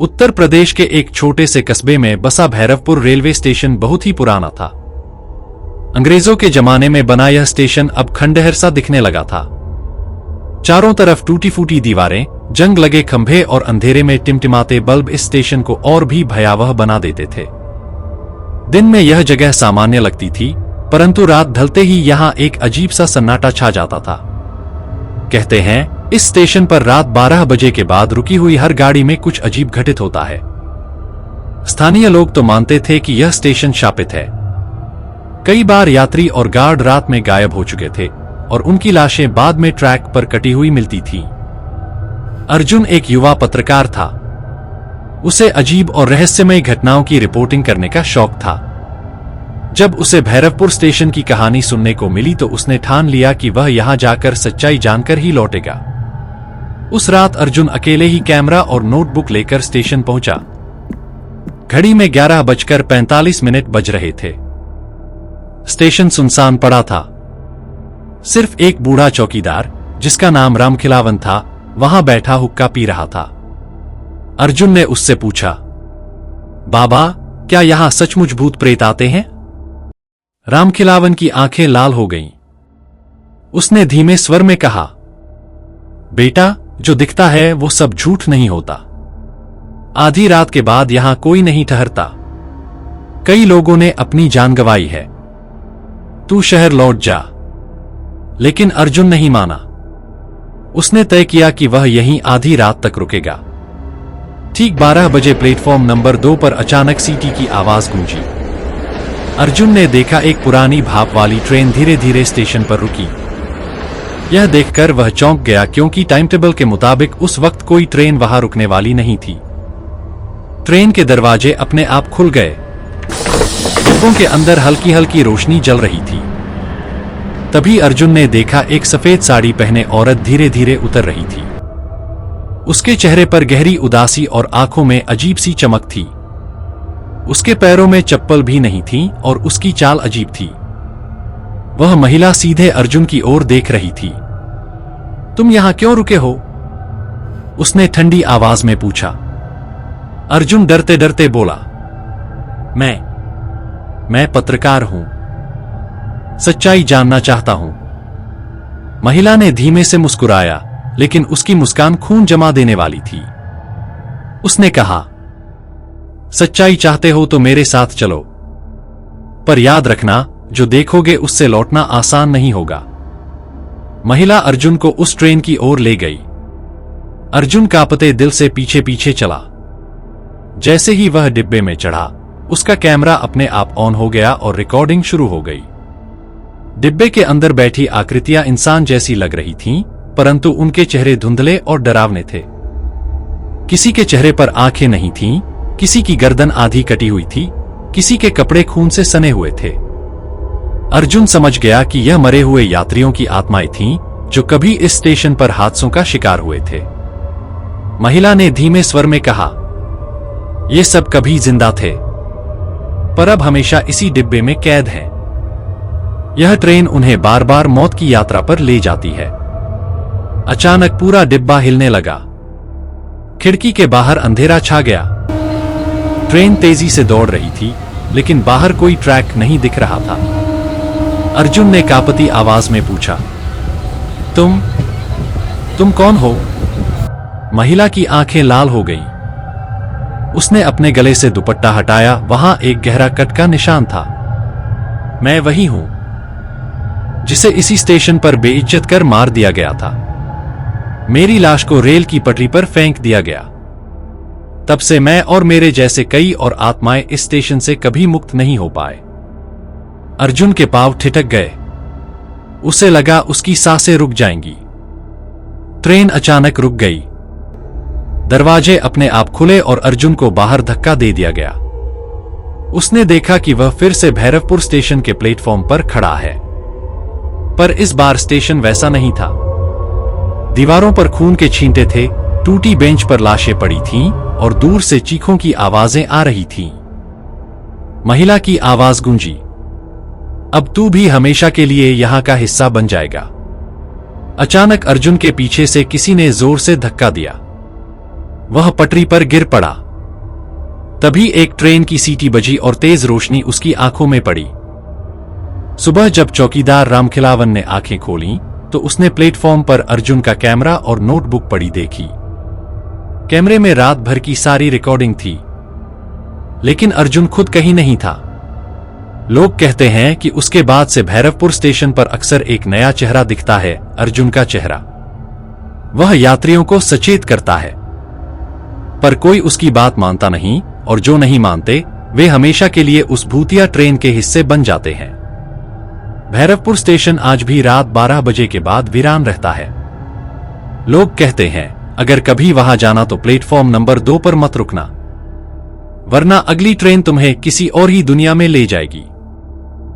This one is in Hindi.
उत्तर प्रदेश के एक छोटे से कस्बे में बसा भैरवपुर रेलवे स्टेशन बहुत ही पुराना था। अंग्रेजों के जमाने में बना यह स्टेशन अब खंडहर सा दिखने लगा था। चारों तरफ टूटी फूटी दीवारें, जंग लगे खंभे और अंधेरे में टिमटिमाते बल्ब इस स्टेशन को और भी भयावह बना देते थे। दिन में यह जगह सामान्य लगती थी, परंतु रात ढलते ही यहां एक अजीब सा सन्नाटा छा जाता था। कहते हैं इस स्टेशन पर रात 12 बजे के बाद रुकी हुई हर गाड़ी में कुछ अजीब घटित होता है। स्थानीय लोग तो मानते थे कि यह स्टेशन शापित है। कई बार यात्री और गार्ड रात में गायब हो चुके थे और उनकी लाशें बाद में ट्रैक पर कटी हुई मिलती थी। अर्जुन एक युवा पत्रकार था। उसे अजीब और रहस्यमय घटनाओं की रिपोर्टिंग करने का शौक था। जब उसे भैरवपुर स्टेशन की कहानी सुनने को मिली तो उसने ठान लिया कि वह यहां जाकर सच्चाई जानकर ही लौटेगा। उस रात अर्जुन अकेले ही कैमरा और नोटबुक लेकर स्टेशन पहुंचा। घड़ी में 11:45 बज रहे थे। स्टेशन सुनसान पड़ा था। सिर्फ एक बूढ़ा चौकीदार, जिसका नाम रामखिलावन था, वहां बैठा हुक्का पी रहा था। अर्जुन ने उससे पूछा, बाबा, क्या यहां सचमुच भूत प्रेत आते हैं? रामखिलावन की आंखें लाल हो गईं। उसने धीमे स्वर में कहा, बेटा, जो दिखता है वो सब झूठ नहीं होता। आधी रात के बाद यहां कोई नहीं ठहरता। कई लोगों ने अपनी जान गंवाई है। तू शहर लौट जा। लेकिन अर्जुन नहीं माना। उसने तय किया कि वह यहीं आधी रात तक रुकेगा। ठीक 12 बजे प्लेटफॉर्म नंबर 2 पर अचानक सीटी की आवाज गूंजी। अर्जुन ने देखा एक पुरानी भाप वाली ट्रेन धीरे धीरे स्टेशन पर रुकी। यह देखकर वह चौंक गया, क्योंकि टाइम टेबल के मुताबिक उस वक्त कोई ट्रेन वहां रुकने वाली नहीं थी। ट्रेन के दरवाजे अपने आप खुल गए। डिब्बों के अंदर हल्की हल्की रोशनी जल रही थी। तभी अर्जुन ने देखा एक सफेद साड़ी पहने औरत धीरे धीरे उतर रही थी। उसके चेहरे पर गहरी उदासी और आंखों में अजीब सी चमक थी। उसके पैरों में चप्पल भी नहीं थी और उसकी चाल अजीब थी। वह महिला सीधे अर्जुन की ओर देख रही थी। तुम यहां क्यों रुके हो? उसने ठंडी आवाज में पूछा। अर्जुन डरते डरते बोला, मैं पत्रकार हूं। सच्चाई जानना चाहता हूं। महिला ने धीमे से मुस्कुराया, लेकिन उसकी मुस्कान खून जमा देने वाली थी। उसने कहा, सच्चाई चाहते हो तो मेरे साथ चलो, पर याद रखना, जो देखोगे उससे लौटना आसान नहीं होगा। महिला अर्जुन को उस ट्रेन की ओर ले गई। अर्जुन कांपते दिल से पीछे पीछे चला। जैसे ही वह डिब्बे में चढ़ा, उसका कैमरा अपने आप ऑन हो गया और रिकॉर्डिंग शुरू हो गई। डिब्बे के अंदर बैठी आकृतियां इंसान जैसी लग रही थीं, परंतु उनके चेहरे धुंधले और डरावने थे। किसी के चेहरे पर आंखें नहीं थीं, किसी की गर्दन आधी कटी हुई थी, किसी के कपड़े खून से सने हुए थे। अर्जुन समझ गया कि यह मरे हुए यात्रियों की आत्माएं थीं, जो कभी इस स्टेशन पर हादसों का शिकार हुए थे। महिला ने धीमे स्वर में कहा, ये सब कभी जिंदा थे, पर अब हमेशा इसी डिब्बे में कैद हैं। यह ट्रेन उन्हें बार बार मौत की यात्रा पर ले जाती है। अचानक पूरा डिब्बा हिलने लगा। खिड़की के बाहर अंधेरा छा गया। ट्रेन तेजी से दौड़ रही थी, लेकिन बाहर कोई ट्रैक नहीं दिख रहा था। अर्जुन ने कांपती आवाज में पूछा, तुम कौन हो? महिला की आंखें लाल हो गईं। उसने अपने गले से दुपट्टा हटाया। वहां एक गहरा कट का निशान था। मैं वही हूं, जिसे इसी स्टेशन पर बेइज्जत कर मार दिया गया था। मेरी लाश को रेल की पटरी पर फेंक दिया गया। तब से मैं और मेरे जैसे कई और आत्माएं इस स्टेशन से कभी मुक्त नहीं हो पाए। अर्जुन के पांव ठिठक गए। उसे लगा उसकी सांसें रुक जाएंगी। ट्रेन अचानक रुक गई। दरवाजे अपने आप खुले और अर्जुन को बाहर धक्का दे दिया गया। उसने देखा कि वह फिर से भैरवपुर स्टेशन के प्लेटफॉर्म पर खड़ा है, पर इस बार स्टेशन वैसा नहीं था। दीवारों पर खून के छींटे थे, टूटी बेंच पर लाशें पड़ी थीं और दूर से चीखों की आवाजें आ रही थीं। महिला की आवाज गूंजी, अब तू भी हमेशा के लिए यहां का हिस्सा बन जाएगा। अचानक अर्जुन के पीछे से किसी ने जोर से धक्का दिया। वह पटरी पर गिर पड़ा। तभी एक ट्रेन की सीटी बजी और तेज रोशनी उसकी आंखों में पड़ी। सुबह जब चौकीदार रामखिलावन ने आंखें खोलीं, तो उसने प्लेटफॉर्म पर अर्जुन का कैमरा और नोटबुक पड़ी देखी। कैमरे में रात भर की सारी रिकॉर्डिंग थी, लेकिन अर्जुन खुद कहीं नहीं था। लोग कहते हैं कि उसके बाद से भैरवपुर स्टेशन पर अक्सर एक नया चेहरा दिखता है, अर्जुन का चेहरा। वह यात्रियों को सचेत करता है, पर कोई उसकी बात मानता नहीं, और जो नहीं मानते वे हमेशा के लिए उस भूतिया ट्रेन के हिस्से बन जाते हैं। भैरवपुर स्टेशन आज भी रात 12 बजे के बाद वीरान रहता है। लोग कहते हैं अगर कभी वहां जाना तो प्लेटफॉर्म नंबर 2 पर मत रुकना, वरना अगली ट्रेन तुम्हें किसी और ही दुनिया में ले जाएगी।